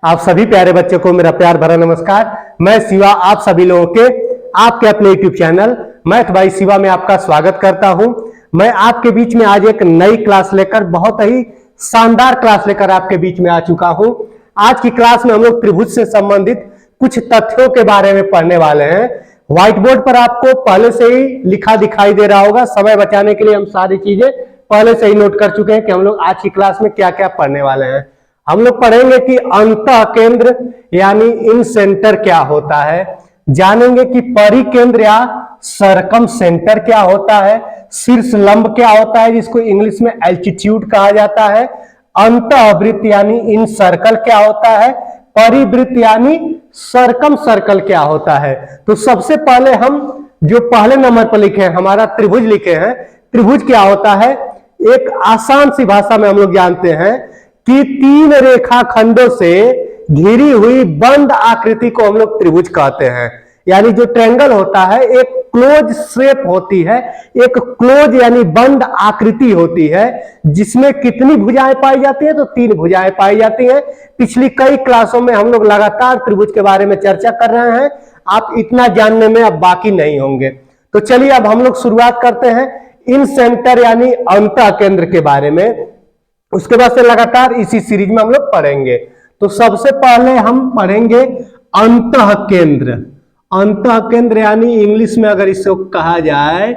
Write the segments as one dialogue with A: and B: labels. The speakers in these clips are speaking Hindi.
A: आप सभी प्यारे बच्चों को मेरा प्यार भरा नमस्कार। मैं शिवा आप सभी लोगों के आपके अपने YouTube channel math bye Shiva में आपका स्वागत करता हूं। मैं आपके बीच में आज एक नई क्लास लेकर बहुत ही शानदार क्लास लेकर आपके बीच में आ चुका हूं। आज की क्लास में हम लोग त्रिभुज से संबंधित कुछ तथ्यों के बारे में पढ़ने वाले हैं। व्हाइट बोर्ड पर आपको पहले से ही लिखा दिखाई दे रहा होगा। समय बचाने के लिए हम सारी चीजें पहले से ही नोट कर चुके हैं कि हम लोग आज की क्लास में क्या क्या पढ़ने वाले हैं। हम लोग पढ़ेंगे कि अंतः केंद्र यानी इन सेंटर क्या होता है, जानेंगे कि परिकेंद्र या सरकम सेंटर क्या होता है, शीर्ष लंब क्या होता है जिसको इंग्लिश में एल्टीट्यूड कहा जाता है, अंतःवृत्त यानी इन सर्कल क्या होता है, परिवृत्त यानी सरकम सर्कल क्या होता है। तो सबसे पहले हम जो पहले नंबर पर लिखे हैं हमारा त्रिभुज लिखे हैं। त्रिभुज क्या होता है, एक आसान सी भाषा में हम लोग जानते हैं कि तीन रेखा खंडों से घिरी हुई बंद आकृति को हम लोग त्रिभुज कहते हैं। यानी जो ट्रायंगल होता है एक क्लोज शेप होती है, एक क्लोज यानी बंद आकृति होती है जिसमें कितनी भुजाएं पाई जाती है, तो तीन भुजाएं पाई जाती हैं। पिछली कई क्लासों में हम लोग लगातार त्रिभुज के बारे में चर्चा कर रहे हैं, आप इतना जानने में अब बाकी नहीं होंगे। तो चलिए अब हम लोग शुरुआत करते हैं इन सेंटर यानी अंतः केंद्र के बारे में। उसके बाद से लगातार इसी सीरीज में हम लोग पढ़ेंगे। तो सबसे पहले हम पढ़ेंगे अंतः केंद्र। अंतः केंद्र यानी इंग्लिश में अगर इसको कहा जाए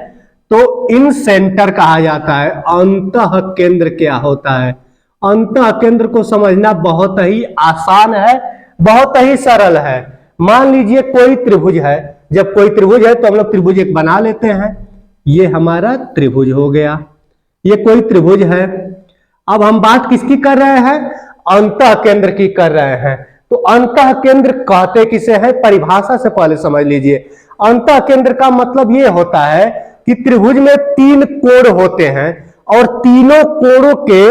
A: तो इन सेंटर कहा जाता है। अंतः केंद्र क्या होता है, अंतः केंद्र को समझना बहुत ही आसान है, बहुत ही सरल है। मान लीजिए कोई त्रिभुज है, जब कोई त्रिभुज है तो हम लोग त्रिभुज एक बना लेते हैं। ये हमारा त्रिभुज हो गया, ये कोई त्रिभुज है। अब हम बात किसकी कर रहे हैं, अंतः केंद्र की कर रहे हैं। तो अंतः केंद्र कहते किसे हैं, परिभाषा से पहले समझ लीजिए। अंतः केंद्र का मतलब ये होता है कि त्रिभुज में तीन कोण होते हैं और तीनों कोणों के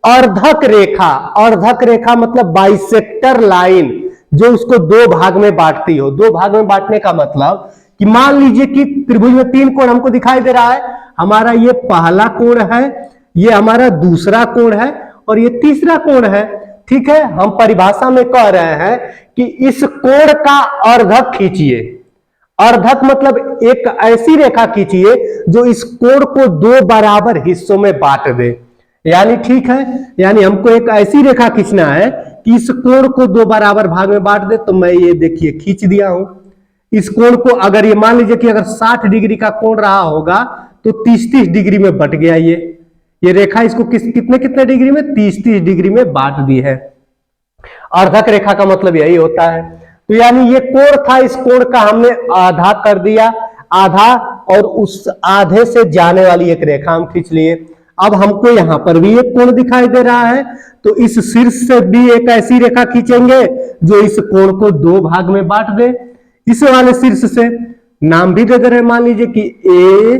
A: अर्धक रेखा, अर्धक रेखा मतलब बाइसेक्टर लाइन जो उसको दो भाग में बांटती हो। दो भाग में बांटने का मतलब कि मान लीजिए कि त्रिभुज में तीन कोण हमको दिखाई दे रहा है। हमारा ये पहला कोण है, ये हमारा दूसरा कोण है और ये तीसरा कोण है। ठीक है, हम परिभाषा में कह रहे हैं कि इस कोण का अर्धक खींचिए। अर्धक मतलब एक ऐसी रेखा खींचिए जो इस कोण को दो बराबर हिस्सों में बांट दे। यानी ठीक है, यानी हमको एक ऐसी रेखा खींचना है कि इस कोण को दो बराबर भाग में बांट दे। तो मैं ये देखिए खींच दिया हूं। इस कोण को अगर ये मान लीजिए कि अगर 60 डिग्री का कोण रहा होगा तो 30-30 डिग्री में बट गया। ये रेखा इसको कितने कितने डिग्री में, 30-30 डिग्री में बांट दी है। अर्धक रेखा का मतलब यही होता है। तो यानी ये कोण था, इस कोण का हमने आधा कर दिया, आधा, और उस आधे से जाने वाली एक रेखा हम खींच लिए। अब हमको यहां पर भी एक कोण दिखाई दे रहा है तो इस शीर्ष से भी एक ऐसी रेखा खींचेंगे जो इस कोण को दो भाग में बांट दे। इस वाले शीर्ष से नाम भी दे दे रहे, मान लीजिए कि ए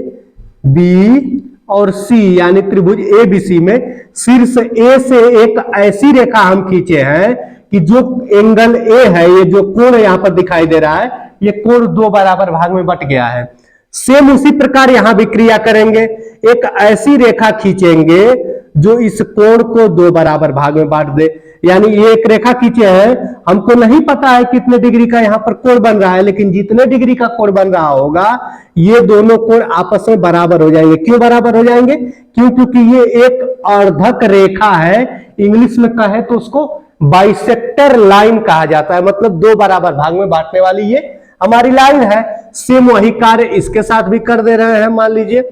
A: बी और सी यानी त्रिभुज एबीसी में शीर्ष ए से एक ऐसी रेखा हम खींचे हैं कि जो एंगल ए है, ये जो कोण यहां पर दिखाई दे रहा है, ये कोण दो बराबर भाग में बट गया है। सेम उसी प्रकार यहां भी क्रिया करेंगे, एक ऐसी रेखा खींचेंगे जो इस कोण को दो बराबर भाग में बांट दे। यानी ये एक रेखा खींचे हैं, हमको नहीं पता है कितने डिग्री का यहां पर कोण बन रहा है, लेकिन जितने डिग्री का कोण बन रहा होगा ये दोनों कोण आपस में बराबर हो जाएंगे। क्यों बराबर हो जाएंगे, क्योंकि ये एक अर्धक रेखा है। इंग्लिश में कहे तो उसको बाइसेक्टर लाइन कहा जाता है, मतलब दो बराबर भाग में बांटने वाली ये हमारी लाइन है। सेम वही कार्य इसके साथ भी कर दे रहे हैं। मान लीजिए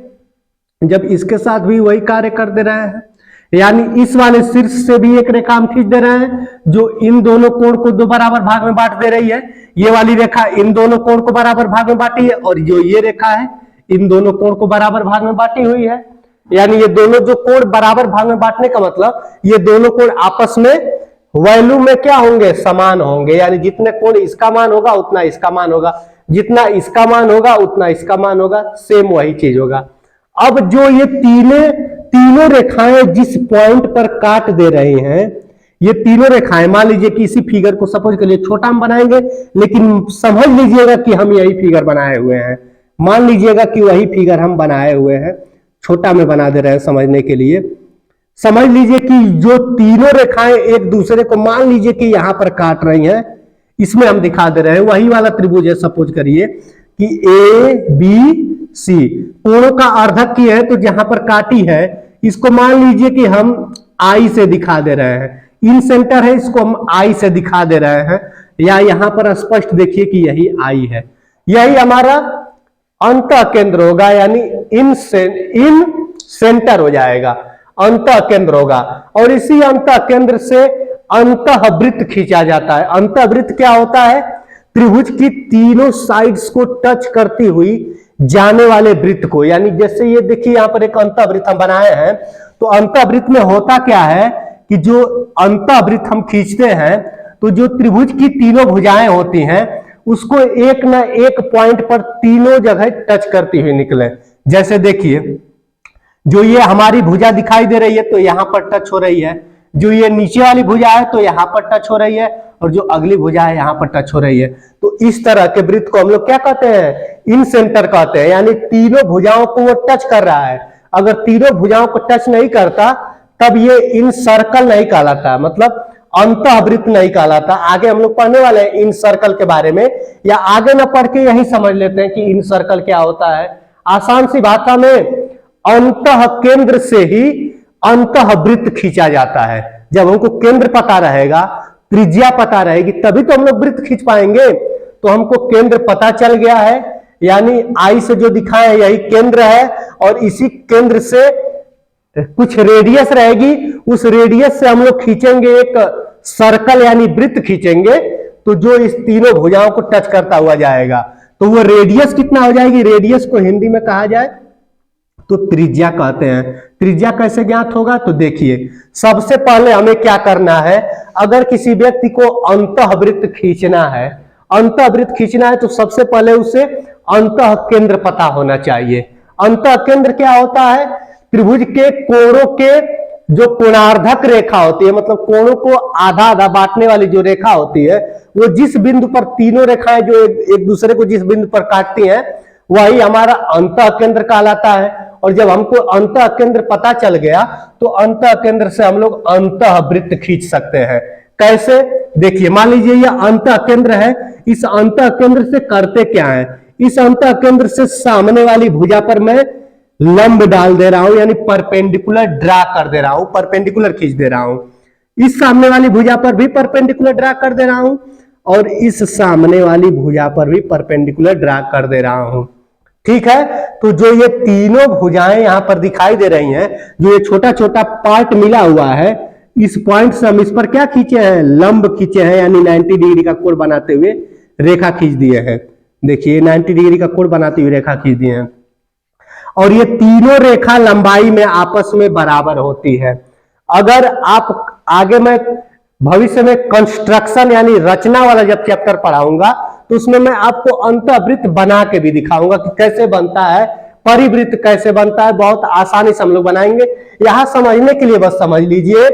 A: जब इसके साथ भी वही कार्य कर दे रहे हैं, यानी इस वाले शीर्ष से भी एक रेखा हम खींच दे रहे हैं जो इन दोनों कोण को दो बराबर भाग में बांट दे रही है। ये वाली रेखा इन दोनों कोण को बराबर भाग में बांटी है और जो ये रेखा है इन दोनों कोण को बराबर भाग में बांटी हुई है। यानी ये दोनों जो कोण बराबर भाग में बांटने का मतलब ये दोनों कोण आपस में वैल्यू में क्या होंगे, समान होंगे। यानी जितने कोण इसका मान होगा उतना इसका मान होगा, जितना इसका मान होगा उतना इसका मान होगा, सेम वही चीज होगा। अब जो ये तीनों रेखाएं जिस पॉइंट पर काट दे रही हैं, ये तीनों रेखाएं, मान लीजिए कि इसी फिगर को सपोज के लिए छोटा हम बनाएंगे, लेकिन समझ लीजिएगा कि हम यही फिगर बनाए हुए हैं। मान लीजिएगा कि वही फिगर हम बनाए हुए हैं, छोटा में बना दे रहे हैं समझने के लिए। समझ लीजिए कि जो तीनों रेखाएं एक दूसरे को मान लीजिए कि यहां पर काट रही हैं, इसमें हम दिखा दे रहे हैं वही वाला त्रिभुज है। सपोज करिए कि ए बी सी कोणों का अर्धक की है, तो जहां पर काटी है इसको मान लीजिए कि हम आई से दिखा दे रहे हैं, इन सेंटर है इसको हम आई से दिखा दे रहे हैं, या यहां पर स्पष्ट देखिए कि यही आई है, यही हमारा अंतः केंद्र होगा, यानी इन सेंटर हो जाएगा, अंतः केंद्र होगा। और इसी अंतः केंद्र से अंतःवृत्त खींचा जाता है। अंतःवृत्त क्या होता है? त्रिभुज की तीनों साइड्स को टच करती हुई जाने वाले वृत्त को, यानी जैसे ये देखिए यहां पर एक अंतःवृत्त हम बनाए हैं, तो अंतःवृत्त में होता क्या है कि जो अंतःवृत्त हम खींचते हैं तो जो त्रिभुज की तीनों भुजाएं होती हैं उसको एक ना एक पॉइंट पर तीनों जगह टच करती हुई निकले। जैसे देखिए जो ये हमारी भुजा दिखाई दे रही है तो यहां पर टच हो रही है, जो ये नीचे वाली भुजा है तो यहां पर टच हो रही है, और जो अगली भुजा है यहां पर टच हो रही है। तो इस तरह के वृत्त को हम लोग क्या कहते हैं? इन सेंटर कहते हैं, यानी तीनों भुजाओं को वो टच कर रहा है। अगर तीनों भुजाओं को टच नहीं करता तब ये इन सर्कल नहीं कहलाता, मतलब अंतःवृत्त नहीं कहलाता। आगे हम लोग पढ़ने वाले हैं इन सर्कल के बारे में, या आगे ना पढ़ के यही समझ लेते हैं कि इन सर्कल क्या होता है। आसान सी भाषा में अंतः केंद्र से ही अंतःवृत्त खींचा जाता है। जब हमको केंद्र पता रहेगा, त्रिज्या पता रहेगी, तभी तो हम लोग वृत्त खींच पाएंगे। तो हमको केंद्र पता चल गया है, यानी आई से जो दिखाए यही केंद्र है, और इसी केंद्र से कुछ रेडियस रहेगी, उस रेडियस से हम लोग खींचेंगे एक सर्कल यानी वृत्त खींचेंगे, तो जो इस तीनों भुजाओं को टच करता हुआ जाएगा। तो वो रेडियस कितना हो जाएगी? रेडियस को हिंदी में कहा जाए तो त्रिज्या कहते हैं। त्रिज्या कैसे ज्ञात होगा? तो देखिए सबसे पहले हमें क्या करना है, अगर किसी व्यक्ति को अंतःवृत्त खींचना है, अंतःवृत्त खींचना है तो सबसे पहले उसे अंतः केंद्र पता होना चाहिए। अंतः केंद्र क्या होता है? त्रिभुज के कोणों के जो कोणार्धक रेखा होती है, मतलब कोणों को आधा आधा बांटने वाली जो रेखा होती है, वो जिस बिंदु पर तीनों रेखाएं जो एक दूसरे को जिस बिंदु पर काटती हैं वही हमारा अंतः केंद्र कहलाता है। और जब हमको अंतः केंद्र पता चल गया तो अंतः केंद्र से हम लोग अंतःवृत्त खींच सकते हैं। कैसे? देखिए मान लीजिए यह अंतः केंद्र है, इस अंतः केंद्र से करते क्या है, इस अंतः केंद्र से सामने वाली भुजा पर मैं लंब डाल दे रहा हूं, यानी परपेंडिकुलर ड्रा कर दे रहा हूं, परपेंडिकुलर खींच दे रहा हूं। इस सामने वाली भुजा पर भी परपेंडिकुलर ड्रा कर दे रहा हूं, और इस सामने वाली भुजा पर भी परपेंडिकुलर ड्रा कर दे रहा हूं। ठीक है, तो जो ये तीनों भुजाएं यहां पर दिखाई दे रही हैं, जो ये छोटा छोटा पार्ट मिला हुआ है, इस पॉइंट से हम इस पर क्या खींचे हैं? लंब खींचे हैं, यानी 90 डिग्री का कोण बनाते हुए रेखा खींच दिए हैं। देखिए 90 डिग्री का कोण बनाते हुए रेखा खींच दिए हैं, और ये तीनों रेखा लंबाई में आपस में बराबर होती है। अगर आप आगे मैं भविष्य में कंस्ट्रक्शन यानी रचना वाला जब चैप्टर पढ़ाऊंगा तो उसमें मैं आपको अंतःवृत्त बना के भी दिखाऊंगा कि कैसे बनता है, परिवृत्त कैसे बनता है, बहुत आसानी से हम लोग बनाएंगे। यहां समझने के लिए बस समझ लीजिए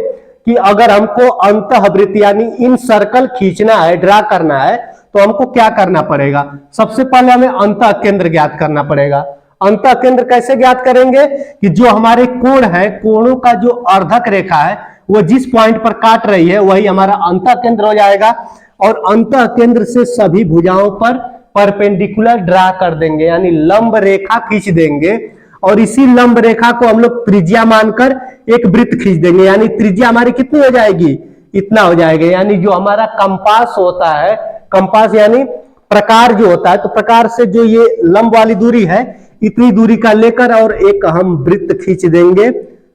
A: कि अगर हमको अंतःवृत्त यानी इन सर्कल खींचना है, ड्रा करना है, तो हमको क्या करना पड़ेगा? सबसे पहले हमें अंतः केंद्र ज्ञात करना पड़ेगा। अंतः केंद्र कैसे ज्ञात करेंगे? कि जो हमारे कोण है, कोणों का जो अर्धक रेखा है वो जिस पॉइंट पर काट रही है वही हमारा अंतः केंद्र हो जाएगा, और अंतः केंद्र से सभी भुजाओं पर परपेंडिकुलर ड्रा कर देंगे, यानी लंब रेखा खींच देंगे, और इसी लंब रेखा को हम लोग त्रिज्या मानकर एक वृत्त खींच देंगे, यानी त्रिज्या हमारी कितनी हो जाएगी? इतना हो जाएगा। यानी जो हमारा कंपास होता है, कंपास यानी प्रकार जो होता है, तो प्रकार से जो ये लंब वाली दूरी है इतनी दूरी का लेकर और एक हम वृत्त खींच देंगे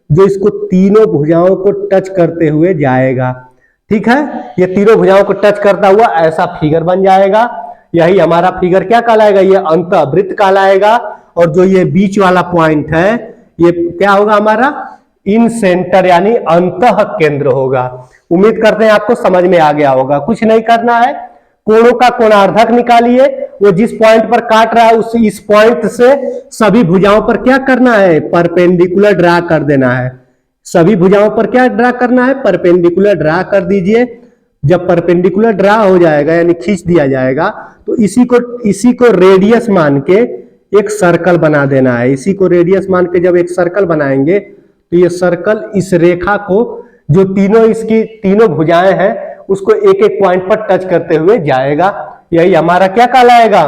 A: जो इसको तीनों भुजाओं को टच करते हुए जाएगा। ठीक है, ये तीनों भुजाओं को टच करता हुआ ऐसा फिगर बन जाएगा। यही हमारा फिगर क्या कहलाएगा? ये अंतःवृत्त कहलाएगा। और जो ये बीच वाला पॉइंट है ये क्या होगा? हमारा इन सेंटर यानी अंतः केंद्र होगा। उम्मीद करते हैं आपको समझ में आ गया होगा। कुछ नहीं करना है, कोणों का कोणार्धक निकालिए, वो जिस पॉइंट पर काट रहा है उसी इस पॉइंट से सभी भुजाओं पर क्या करना है? परपेंडिकुलर ड्रा कर देना है। सभी भुजाओं पर क्या ड्रा करना है? परपेंडिकुलर ड्रा कर दीजिए। जब परपेंडिकुलर ड्रा हो जाएगा यानी खींच दिया जाएगा तो इसी को रेडियस मान के एक सर्कल बना देना है। इसी को रेडियस मान के जब एक सर्कल बनाएंगे तो ये सर्कल इस रेखा को, जो तीनों इसकी तीनों भुजाएं हैं, उसको एक एक पॉइंट पर टच करते हुए जाएगा। यही हमारा क्या कहलाएगा,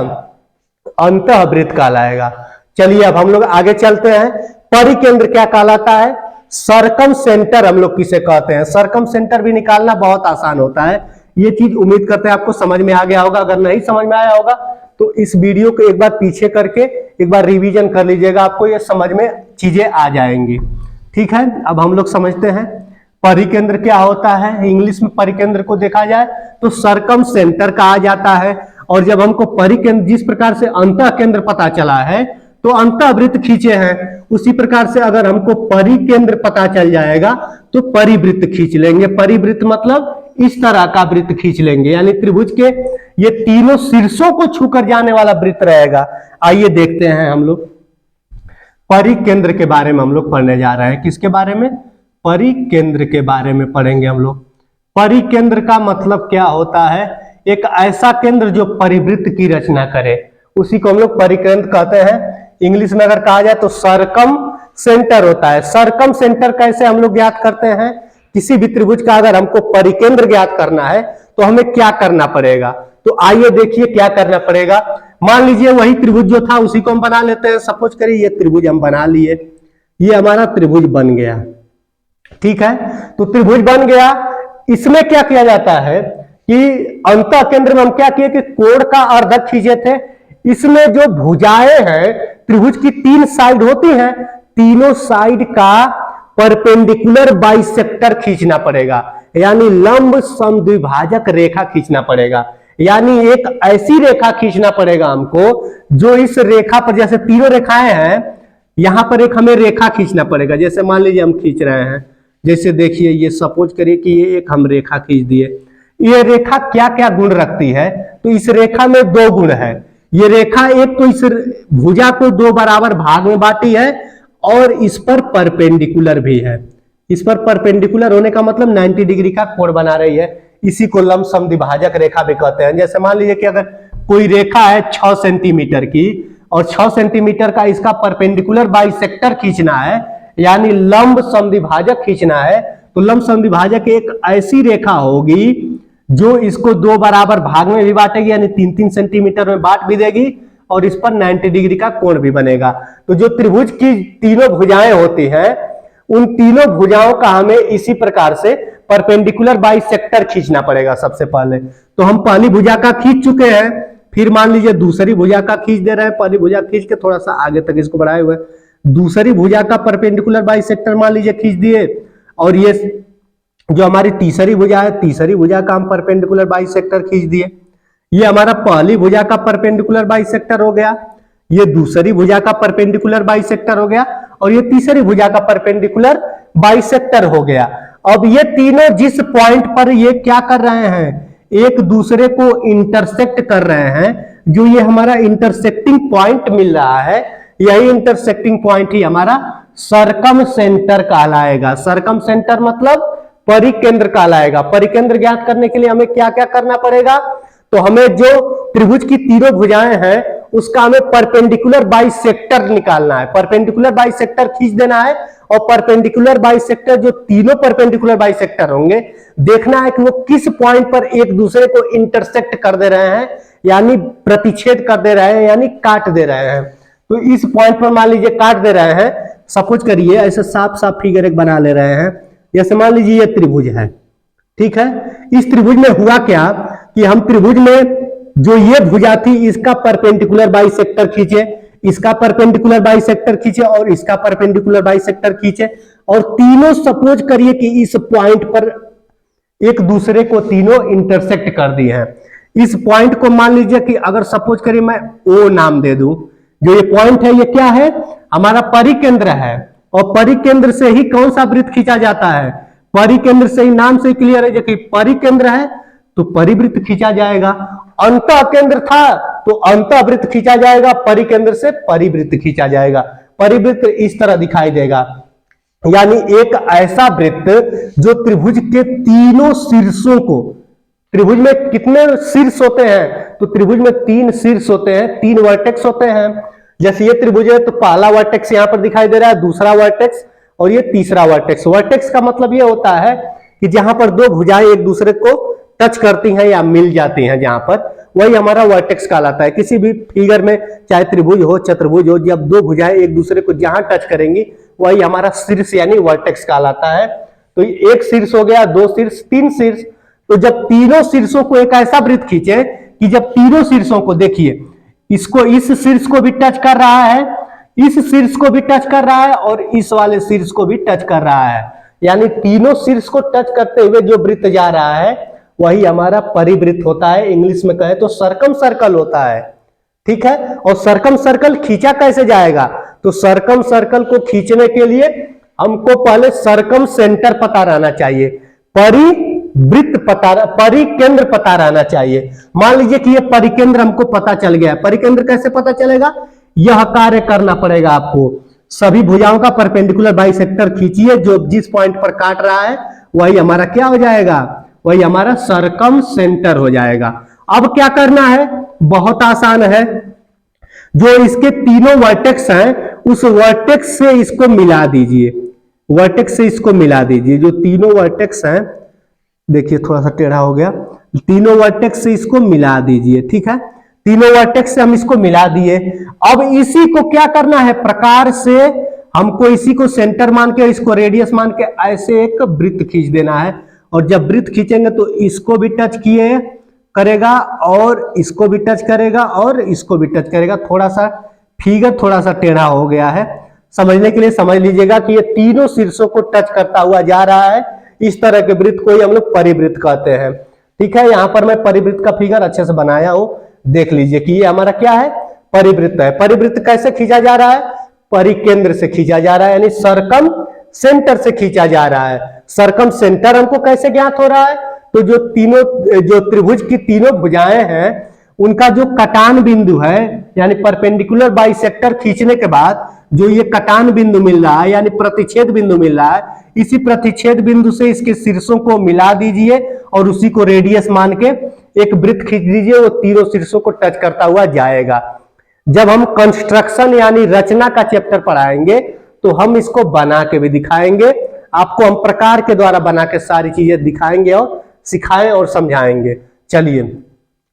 A: अंतःवृत्त कहलाएगा। चलिए अब हम लोग आगे चलते हैं। परिकेंद्र क्या कहलाता है, सरकम सेंटर हम लोग किसे कहते हैं। सरकम सेंटर भी निकालना बहुत आसान होता है। ये चीज उम्मीद करते हैं आपको समझ में आ गया होगा। अगर नहीं समझ में आया होगा तो इस वीडियो को एक बार पीछे करके एक बार रिवीजन कर लीजिएगा, आपको ये समझ में चीजें आ जाएंगी। ठीक है, अब हम लोग समझते हैं परिकेंद्र क्या होता है। इंग्लिश में परिकेंद्र को देखा जाए तो सरकम सेंटर कहा जाता है। और जब हमको परिकेंद्र, जिस प्रकार से अंतः केंद्र पता चला है तो अंतःवृत्त खींचे हैं, उसी प्रकार से अगर हमको परिकेंद्र पता चल जाएगा तो परिवृत्त खींच लेंगे। परिवृत्त मतलब इस तरह का वृत्त खींच लेंगे, यानी त्रिभुज के ये तीनों शीर्षों को छूकर जाने वाला वृत्त रहेगा। आइए देखते हैं हम लोग परिकेंद्र के बारे में हम लोग पढ़ने जा रहे हैं। किसके बारे में, परिकेंद्र के बारे में पढ़ेंगे हम लोग। परिकेंद्र का मतलब क्या होता है, एक ऐसा केंद्र जो परिवृत्त की रचना करे, उसी को हम लोग परिकेंद्र कहते हैं। इंग्लिश में अगर कहा जाए तो सरकम सेंटर होता है। सरकम सेंटर कैसे हम लोग ज्ञात करते हैं, किसी भी त्रिभुज का अगर हमको परिकेंद्र ज्ञात करना है तो हमें क्या करना पड़ेगा। तो आइए देखिए क्या करना पड़ेगा। मान लीजिए वही त्रिभुज जो था उसी को हम बना लेते हैं। सपोज करिए ये त्रिभुज हम बना लिए, ये हमारा त्रिभुज बन गया। ठीक है, तो त्रिभुज बन गया। इसमें क्या किया जाता है कि अंतः केंद्र में हम क्या किए कि कोण का अर्धक खींचे थे। इसमें जो भुजाएं हैं, त्रिभुज की तीन साइड होती हैं, तीनों साइड का परपेंडिकुलर बाइसेक्टर खींचना पड़ेगा, यानी लंब समद्विभाजक रेखा खींचना पड़ेगा। यानी एक ऐसी रेखा खींचना पड़ेगा हमको जो इस रेखा पर, जैसे तीनों रेखाएं हैं, यहां पर एक हमें रेखा खींचना पड़ेगा। जैसे मान लीजिए हम खींच रहे हैं, जैसे देखिए ये सपोज करिए कि ये एक हम रेखा खींच दिए। ये रेखा क्या क्या गुण रखती है, तो इस रेखा में दो गुण है। ये रेखा एक तो इस भुजा को दो बराबर भाग में बांटी है और इस पर परपेंडिकुलर भी है। इस पर परपेंडिकुलर होने का मतलब 90 डिग्री का कोण बना रही है। इसी को लंब समद्विभाजक रेखा भी कहते हैं। जैसे मान लीजिए कि अगर कोई रेखा है 6 सेंटीमीटर की और 6 सेंटीमीटर का इसका परपेंडिकुलर बाइसेक्टर खींचना है, यानी लंब समद्विभाजक खींचना है, तो लंब समद्विभाजक एक ऐसी रेखा होगी जो इसको दो बराबर भाग में भी बांटेगी, यानी 3-3 सेंटीमीटर में बांट भी देगी और इस पर 90 डिग्री का कोण भी बनेगा। तो जो त्रिभुज की तीनों भुजाएं होती हैं, उन तीनों भुजाओं का हमें इसी प्रकार से परपेंडिकुलर बाइसेक्टर खींचना पड़ेगा। सबसे पहले तो हम पहली भुजा का खींच चुके हैं, फिर मान लीजिए दूसरी भुजा का खींच दे रहे हैं। पहली भुजा खींच के थोड़ा सा आगे तक इसको बढ़ाए हुए, दूसरी भुजा का परपेंडिकुलर बाइसेक्टर मान लीजिए खींच दिए, और ये जो हमारी तीसरी भुजा है, तीसरी भुजा का हम परपेंडिकुलर बाइसेक्टर खींच दिए। ये हमारा पहली भुजा का परपेंडिकुलर बाइसेक्टर हो गया, ये दूसरी भुजा का परपेंडिकुलर बाइसेक्टर हो गया, और ये तीसरी भुजा का परपेंडिकुलर बाइसेक्टर हो गया। अब ये तीनों जिस पॉइंट पर ये क्या कर रहे हैं, एक दूसरे को इंटरसेक्ट कर रहे हैं, जो ये हमारा इंटरसेक्टिंग पॉइंट मिल रहा है, यही इंटरसेक्टिंग पॉइंट ही हमारा सरकम सेंटर कहलाएगा। सरकम सेंटर मतलब परिकेंद्र कहलाएगा। परिकेंद्र ज्ञात करने के लिए हमें क्या क्या करना पड़ेगा, तो हमें जो त्रिभुज की तीनों भुजाएं हैं उसका हमें परपेंडिकुलर बाइसेक्टर निकालना है। परपेंडिकुलर बाइसेक्टर खींच देना है, और परपेंडिकुलर बाइसेक्टर, जो तीनों परपेंडिकुलर बाइसेक्टर होंगे, देखना है कि वो किस पॉइंट पर एक दूसरे को इंटरसेक्ट कर दे रहे हैं, यानी प्रतिच्छेद कर दे रहे हैं, यानी काट दे रहे हैं। तो इस पॉइंट पर मान लीजिए काट दे रहे हैं। सपोज करिए ऐसे साफ साफ फिगर एक बना ले रहे हैं। जैसे मान लीजिए ये त्रिभुज है, ठीक है। इस त्रिभुज में हुआ क्या कि हम त्रिभुज में जो ये भुजा थी इसका परपेंडिकुलर बाइसेक्टर खींचे, इसका परपेंडिकुलर बाइसेक्टर खींचे और इसका परपेंडिकुलर बाइसेक्टर खींचे, और तीनों सपोज करिए कि इस पॉइंट पर एक दूसरे को तीनों इंटरसेक्ट कर दिए हैं। इस पॉइंट को मान लीजिए कि अगर सपोज करिए मैं ओ नाम दे दूं, जो ये पॉइंट है ये क्या है, हमारा परिकेंद्र है। और परिकेंद्र से ही कौन सा वृत्त खींचा जाता है, परिकेंद्र से ही, नाम से क्लियर है कि परिकेंद्र है तो परिवृत्त खींचा जाएगा। अंतः केंद्र था तो अंतःवृत्त खींचा जाएगा, परिकेंद्र से परिवृत्त खींचा जाएगा। परिवृत्त इस तरह दिखाई देगा, यानी एक ऐसा वृत्त जो त्रिभुज के तीनों शीर्षों को, त्रिभुज में कितने शीर्ष होते हैं, तो त्रिभुज में 3 शीर्ष होते हैं, 3 वर्टेक्स होते हैं। जैसे ये त्रिभुज है तो पहला वर्टेक्स यहां पर दिखाई दे रहा है, दूसरा वर्टेक्स और ये तीसरा वर्टेक्स। वर्टेक्स का मतलब ये होता है कि जहां पर दो भुजाएं एक दूसरे को टच करती हैं या मिल जाती हैं, जहां पर, वही हमारा वर्टेक्स कहलाता है। किसी भी फिगर में चाहे त्रिभुज हो चतुर्भुज हो, जब दो भुजाएं एक दूसरे को जहां टच करेंगी वही हमारा शीर्ष यानी वर्टेक्स कहलाता है। तो एक शीर्ष हो गया, दो शीर्ष, तीन शीर्ष। तो जब तीनों शीर्षों को एक ऐसा वृत्त खींचे कि जब तीनों शीर्षों को देखिए, इसको इस शीर्ष को भी टच कर रहा है, इस शीर्ष को भी टच कर रहा है और इस वाले शीर्ष को भी टच कर रहा है, यानी तीनों शीर्ष को टच करते हुए जो वृत्त जा रहा है वही हमारा परिवृत्त होता है। इंग्लिश में कहे तो सर्कम सर्कल होता है। ठीक है, और सर्कम सर्कल खींचा कैसे जाएगा? तो सर्कम सर्कल को खींचने के लिए हमको पहले सर्कम सेंटर पता रहना चाहिए, परिवृत्त पता, परिकेंद्र पता रहना चाहिए। मान लीजिए कि ये परिकेंद्र हमको पता चल गया। परिकेंद्र कैसे पता चलेगा? यह कार्य करना पड़ेगा आपको। सभी भुजाओं का परपेंडिकुलर बाइसेक्टर खींचिए, जो जिस पॉइंट पर काट रहा है वही हमारा क्या हो जाएगा? वही हमारा सर्कम सेंटर हो जाएगा। अब क्या करना है? बहुत आसान है। जो इसके तीनों वर्टेक्स हैं उस वर्टेक्स से इसको मिला दीजिए, वर्टेक्स से इसको मिला दीजिए। जो तीनों वर्टेक्स हैं, देखिए थोड़ा सा टेढ़ा हो गया, तीनों वर्टेक्स से इसको मिला दीजिए। ठीक है, तीनों वर्टेक्स से हम इसको मिला दिए। अब इसी को क्या करना है? प्रकार से हमको इसी को सेंटर मान के, इसको रेडियस मान के ऐसे एक वृत्त खींच देना है। और जब वृत्त खींचेंगे तो इसको भी टच किए करेगा और इसको भी टच करेगा और इसको भी टच करेगा। थोड़ा सा फिगर थोड़ा सा टेढ़ा हो गया है, समझने के लिए समझ लीजिएगा कि ये तीनों शीर्षों को टच करता हुआ जा रहा है। इस तरह के वृत्त को ही हम लोग परिवृत्त कहते हैं। ठीक है, यहां पर मैं परिवृत्त का फिगर अच्छे से बनाया हूं, देख लीजिए कि ये हमारा क्या है? परिवृत्त है। परिवृत्त कैसे खींचा जा रहा है? परिकेंद्र से खींचा जा रहा है, यानी सर्कम सेंटर से खींचा जा रहा है। सर्कम सेंटर हमको कैसे ज्ञात हो रहा है? तो जो तीनों, जो त्रिभुज की तीनों भुजाएं हैं उनका जो कटान बिंदु है, यानी परपेंडिकुलर बाइसेक्टर खींचने के बाद जो ये कटान बिंदु मिल रहा है यानी प्रतिच्छेद बिंदु मिल रहा है, इसी प्रतिच्छेद बिंदु से इसके शीर्षों को मिला दीजिए और उसी को रेडियस मान के एक वृत्त खींच दीजिए, वो तीनों शीर्षों को टच करता हुआ जाएगा। जब हम कंस्ट्रक्शन यानी रचना का चैप्टर पढ़ाएंगे तो हम इसको बना के भी दिखाएंगे। आपको हम प्रकार के द्वारा बना के सारी चीजें दिखाएंगे और सिखाएं और समझाएंगे। चलिए,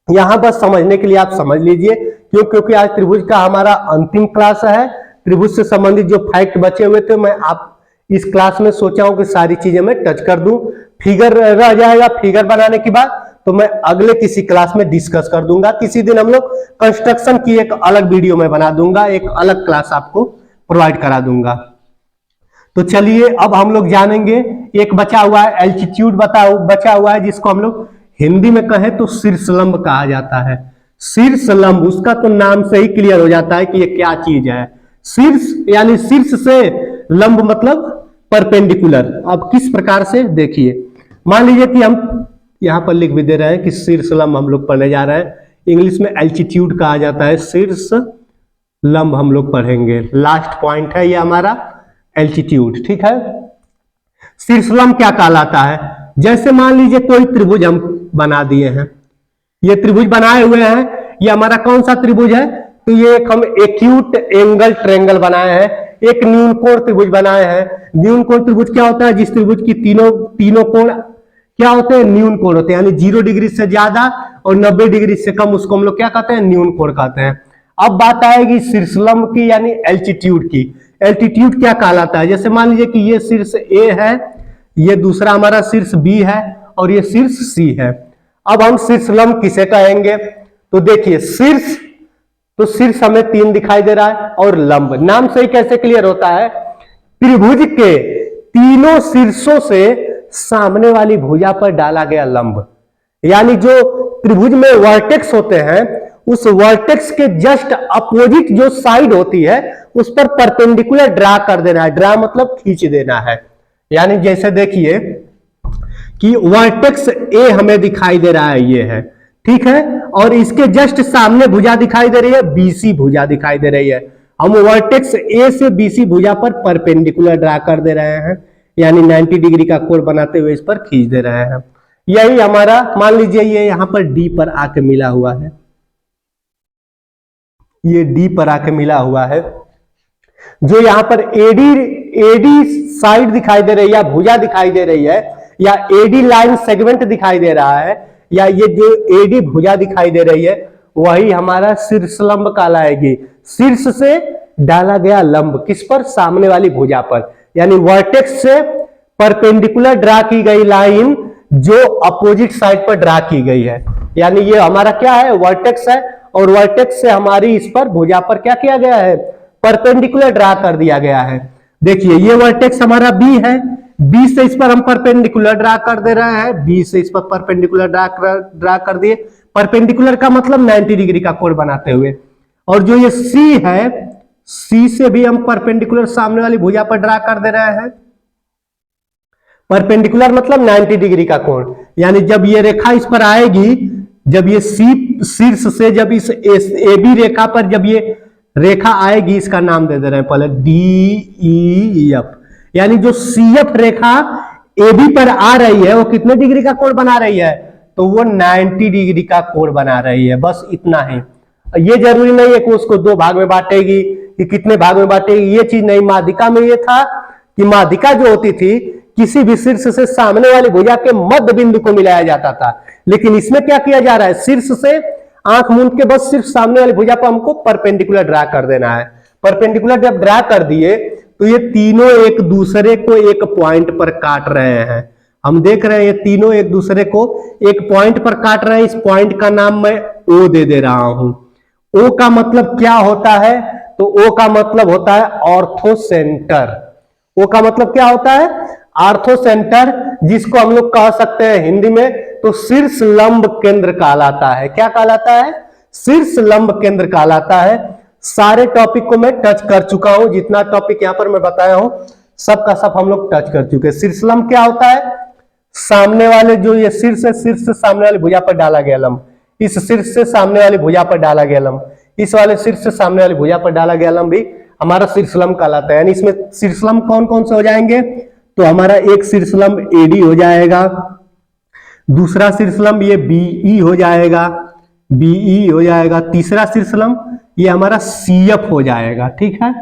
A: यहां बस समझने के लिए आप समझ लीजिए, क्योंकि आज त्रिभुज का हमारा अंतिम क्लास है। त्रिभुज से संबंधित जो फैक्ट बचे हुए थे मैं आप इस क्लास में सोचा हूं कि सारी चीजें मैं टच कर दूं। फिगर रह जाएगा, फिगर बनाने के बाद तो मैं अगले किसी क्लास में डिस्कस कर दूंगा। किसी दिन हम लोग कंस्ट्रक्शन की एक अलग वीडियो में बना दूंगा, एक अलग क्लास आपको प्रोवाइड करा दूंगा। तो चलिए अब हम लोग जानेंगे, एक बचा हुआ है एल्टीट्यूड बचा हुआ है, जिसको हम लोग हिंदी में कहें तो शीर्षलंब कहा जाता है। शीर्षलंब, उसका तो नाम से ही क्लियर हो जाता है कि ये क्या चीज है। शीर्ष यानी शीर्ष से, लंब मतलब परपेंडिकुलर। अब किस प्रकार से देखिए, मान लीजिए कि हम यहां पर लिख भी दे रहे हैं कि शीर्षलंब हम लोग पढ़ने जा रहे हैं। इंग्लिश में एल्टीट्यूड कहा जाता है, शीर्षलंब हम लोग पढ़ेंगे। लास्ट पॉइंट है ये हमारा एल्टीट्यूड। ठीक है, शीर्षलंब क्या कहलाता है? जैसे मान लीजिए कोई त्रिभुज हम बना दिए हैं, ये त्रिभुज बनाए हुए हैं, ये हमारा कौन सा त्रिभुज है? तो ये एक हम एक्यूट एंगल ट्रायंगल बनाए हैं, एक न्यून कोण त्रिभुज बनाए हैं। न्यून कोण त्रिभुज क्या होता है? जिस त्रिभुज की तीनों कोण क्या होते हैं? न्यून कोण होते हैं, यानी 0 डिग्री से ज्यादा और 90 डिग्री से कम, उसको हम लोग क्या कहते हैं? न्यून कोण कहते हैं। अब बात आएगी शीर्षलंब की यानी एल्टीट्यूड की। एल्टीट्यूड क्या कहलाता है? जैसे मान लीजिए कि ये शीर्ष A है, ये दूसरा हमारा शीर्ष B है और ये शीर्ष C है। अब हम शीर्षलंब किसे कहेंगे? तो देखिए, शीर्ष, तो शीर्ष हमें 3 दिखाई दे रहा है और लंब नाम से ही कैसे क्लियर होता है? त्रिभुज के तीनों शीर्षों से सामने वाली भुजा पर डाला गया लंब, यानी जो त्रिभुज में वर्टेक्स होते हैं उस वर्टेक्स के जस्ट अपोजिट जो साइड होती है उस पर परपेंडिकुलर ड्रा कर देना है। ड्रा मतलब खींच देना है, यानी जैसे देखिए कि वर्टेक्स A हमें दिखाई दे रहा है, ये है, ठीक है, और इसके जस्ट सामने भुजा दिखाई दे रही है, BC भुजा दिखाई दे रही है। हम वर्टेक्स A से BC भुजा पर परपेंडिकुलर ड्रा कर दे रहे हैं, यानी 90 डिग्री का कोण बनाते हुए इस पर खींच दे रहे हैं। यही हमारा, मान लीजिए ये यहां पर D पर आके मिला हुआ है, ये D पर आके मिला हुआ है। जो यहाँ पर एडी एडी साइड दिखाई दे रही है या भुजा दिखाई दे रही है या एडी लाइन सेगमेंट दिखाई दे रहा है या ये जो एडी भुजा दिखाई दे रही है वही हमारा शीर्ष लंब कहलाएगी। शीर्ष से डाला गया लंब किस पर? सामने वाली भुजा पर, यानी वर्टेक्स से परपेंडिकुलर ड्रा की गई लाइन जो अपोजिट साइड पर ड्रा की गई है, यानी ये हमारा क्या है? वर्टेक्स है और वर्टेक्स से हमारी इस पर भुजा पर क्या किया गया है? परपेंडिकुलर ड्रा कर दिया गया है। देखिए ये वर्टेक्स हमारा बी है, बी से इस पर हम परपेंडिकुलर ड्रा कर दे रहे हैं, बी से इस पर परपेंडिकुलर ड्रा कर दिए। परपेंडिकुलर का मतलब 90 डिग्री का कोण बनाते हुए। और जो ये सी है, सी से भी हम परपेंडिकुलर सामने वाली भुजा पर ड्रा कर दे रहे हैं। परपेंडिकुलर मतलब 90 डिग्री का कोण, यानी जब ये रेखा इस पर आएगी, जब ये सी शीर्ष से जब इस ए बी रेखा पर जब ये रेखा आएगी, इसका नाम दे दे रहे हैं पहले डी ई एफ, यानी जो C F Rekha A B पर आ रही है वो कितने डिग्री का कोण बना रही है? तो वो 90 डिग्री का कोण बना रही है। बस इतना ही। ये जरूरी नहीं है कि उसको दो भाग में बांटेगी, कि कितने भाग में बांटेगी, ये चीज नहीं। माध्यिका में ये था कि माध्यिका जो होती थी किसी भी शीर्ष से सामने वाली भुजा के मध्य बिंदु को मिलाया जाता था, लेकिन इसमें क्या किया जा रहा है? शीर्ष से आंख मूंद के बस सिर्फ सामने वाली भुजा पर हमको परपेंडिकुलर ड्रा कर देना है। परपेंडिकुलर जब ड्रा कर दिए तो ये तीनों एक दूसरे को एक पॉइंट पर काट रहे हैं। हम देख रहे हैं ये तीनों एक दूसरे को एक पॉइंट पर काट रहे हैं। इस पॉइंट का नाम मैं ओ दे रहा हूं। ओ का मतलब क्या होता है? तो ओ का मतलब होता है ऑर्थो सेंटर। ओ का मतलब क्या होता है? ऑर्थो सेंटर, जिसको हम लोग कह सकते हैं हिंदी में तो शीर्ष लंब केंद्र कहलाता है। क्या कहलाता है? शीर्ष लंब केंद्र कहलाता है। सारे टॉपिक को मैं टच कर चुका हूं, जितना टॉपिक यहां पर मैं बताया हूं सबका सब हम लोग टच कर चुके हैं। शीर्ष लंब क्या होता है? सामने वाले जो ये शीर्ष है, शीर्ष से सामने वाली भुजा पर डाला गया लंब, इस शीर्ष से सामने वाली भुजा पर डाला गया लंब, इस वाले शीर्ष से सामने वाली भुजा पर डाला गया लंब भी हमारा शीर्ष लंब कहलाता है। यानी इसमें शीर्ष लंब कौन कौन से हो जाएंगे? तो हमारा एक शीर्ष लंब एडी हो जाएगा, दूसरा शीर्ष लंब ये बीई हो जाएगा, बीई हो जाएगा, तीसरा शीर्ष लंब ये हमारा सीएफ हो जाएगा। ठीक है,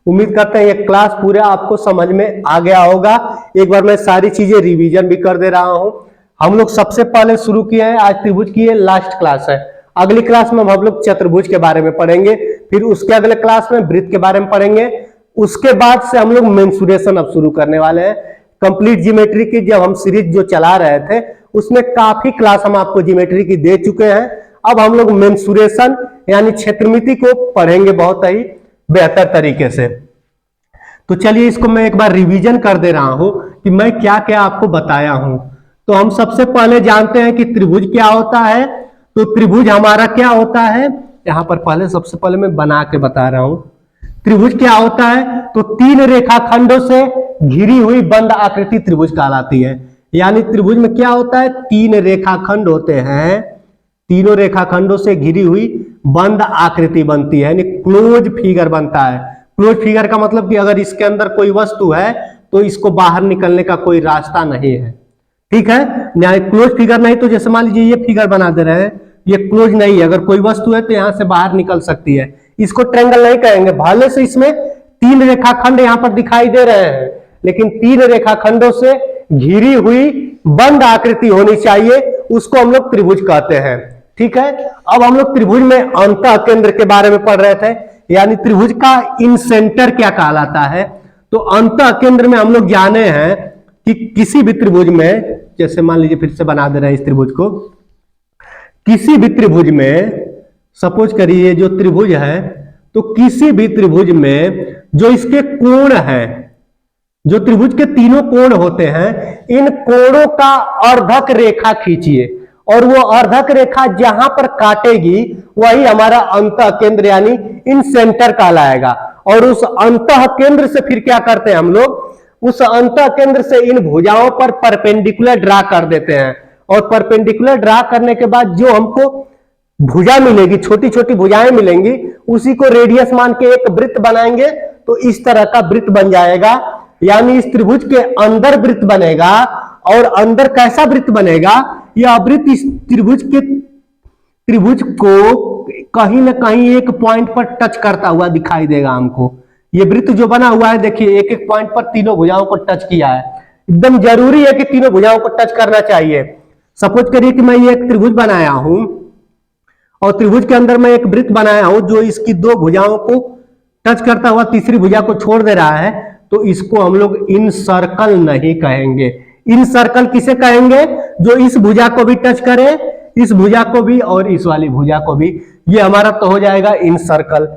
A: उम्मीद करते हैं ये क्लास पूरा आपको समझ में आ गया होगा। एक बार मैं सारी चीजें रिवीजन भी कर दे रहा हूं। हम लोग सबसे पहले शुरू किए हैं, आज त्रिभुज की ये लास्ट क्लास है। अगली क्लास में हम लोग चतुर्भुज के बारे में पढ़ेंगे, फिर उसके अगले क्लास में वृत्त के बारे में पढ़ेंगे। उसके बाद से हम लोग मेंसुरेशन अब शुरू करने वाले हैं। कंप्लीट ज्योमेट्री की जब हम सीरीज जो चला रहे थे उसमें काफी क्लास हम आपको ज्योमेट्री की दे चुके हैं। अब हम लोग मेंसुरेशन यानी क्षेत्रमिति को पढ़ेंगे बहुत ही बेहतर तरीके से। तो चलिए इसको मैं एक बार रिवीजन कर दे रहा हूं कि मैं क्या क्या आपको बताया हूं। तो हम सबसे पहले जानते हैं कि त्रिभुज क्या होता है। तो त्रिभुज हमारा क्या होता है, यहां पर पहले सबसे पहले मैं बना के बता रहा हूं। त्रिभुज क्या होता है? तो तीन रेखाखंडों से घिरी हुई बंद आकृति त्रिभुज कहलाती है। यानी त्रिभुज में क्या होता है? तीन रेखाखंड होते हैं, तीनों रेखाखंडों से घिरी हुई बंद आकृति बनती है, यानी क्लोज फिगर बनता है। क्लोज फिगर का मतलब कि अगर इसके अंदर कोई वस्तु है तो इसको बाहर निकलने का कोई रास्ता नहीं है। ठीक है, क्लोज फिगर नहीं तो जैसे मान लीजिए ये फिगर बना दे रहे हैं, ये क्लोज नहीं है। अगर कोई वस्तु है तो यहां से बाहर निकल सकती है, इसको ट्रायंगल नहीं कहेंगे। भले से इसमें तीन रेखाखंड यहां पर दिखाई दे रहे हैं, लेकिन तीन रेखाखंडों से घिरी हुई बंद आकृति होनी चाहिए, उसको हम लोग त्रिभुज कहते हैं। ठीक है, अब हम लोग त्रिभुज में अंतः केंद्र के बारे में पढ़ रहे थे, यानी त्रिभुज का इन सेंटर क्या कहलाता है। तो अंतः केंद्र में हम लोग जाने हैं कि किसी भी त्रिभुज में, जैसे मान लीजिए फिर से बना दे रहे हैं इस त्रिभुज को, किसी भी त्रिभुज में सपोज करिए जो त्रिभुज है, तो किसी भी त्रिभुज में जो इसके कोण है, जो त्रिभुज के तीनों कोण होते हैं, इन कोणों का अर्धक रेखा खींचिए और वो अर्धक रेखा जहां पर काटेगी वही हमारा अंतः केंद्र यानी इन सेंटर कहलाएगा। और उस अंतः केंद्र से फिर क्या करते हैं हम लोग, उस अंतः केंद्र से इन भुजाओं पर परपेंडिकुलर ड्रा कर देते हैं। और परपेंडिकुलर ड्रा करने के बाद जो हमको भुजा मिलेगी, छोटी छोटी भुजाएं मिलेंगी, उसी को रेडियस मान के एक वृत्त बनाएंगे तो इस तरह का वृत्त बन जाएगा। यानी इस त्रिभुज के अंदर वृत्त बनेगा। और अंदर कैसा वृत्त बनेगा, यह वृत्त इस त्रिभुज को कहीं ना कहीं एक पॉइंट पर टच करता हुआ दिखाई देगा हमको। ये वृत्त जो बना हुआ है देखिए, एक एक पॉइंट पर तीनों भुजाओं को टच किया है। एकदम जरूरी है कि तीनों भुजाओं को टच करना चाहिए। सपोज करिए कि मैं ये एक त्रिभुज बनाया हूं और त्रिभुज के अंदर मैं एक वृत्त बनाया हूं जो इसकी दो भुजाओं को टच करता हुआ तीसरी भुजा को छोड़ दे रहा है, तो इसको हम लोग इन सर्कल नहीं कहेंगे। इन सर्कल किसे कहेंगे? जो इस भुजा को भी टच करे, इस भुजा को भी और इस वाली भुजा को भी। ये हमारा तो हो जाएगा इन सर्कल।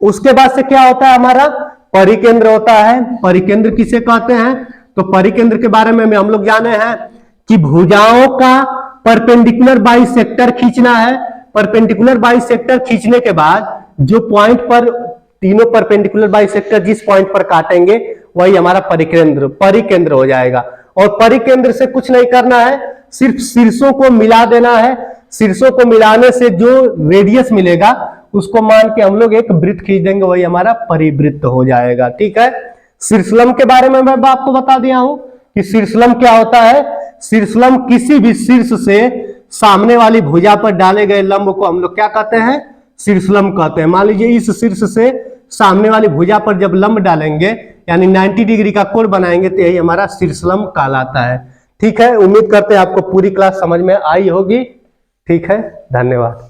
A: उसके बाद से क्या होता है हमारा? परिकेंद्र होता है। परिकेंद्र किसे कहते हैं? तो परिकेंद्र के बारे में हम लोग जाने हैं कि भुजाओं का परपेंडिकुलर बाइसेक्टर खींचना है। परपेंडिकुलर बाइसेक्टर खींचने के बाद जो पॉइंट पर तीनों परपेंडिकुलर बाइसेक्टर जिस पॉइंट पर काटेंगे वही हमारा परिकेंद्र हो जाएगा। और परिकेंद्र से कुछ नहीं करना है, सिर्फ शीर्षों को मिला देना है। शीर्षों को मिलाने से जो रेडियस मिलेगा उसको मान के हम लोग एक वृत्त खींच देंगे, वही हमारा परिवृत्त हो जाएगा। ठीक है। शीर्षलंब के बारे में मैं आपको बता दिया हूं कि शीर्षलंब क्या होता है। शीर्षलंब किसी भी शीर्ष से सामने वाली भुजा पर डाले गए लंब को हम लोग क्या कहते हैं? शीर्षलंब कहते हैं। मान लीजिए इस शीर्ष से सामने वाली भुजा पर जब लंब डालेंगे यानी 90 डिग्री का कोण बनाएंगे तो यही हमारा शीर्षलंब कहलाता है। ठीक है। उम्मीद करते हैं आपको पूरी क्लास समझ में आई होगी। ठीक है, धन्यवाद।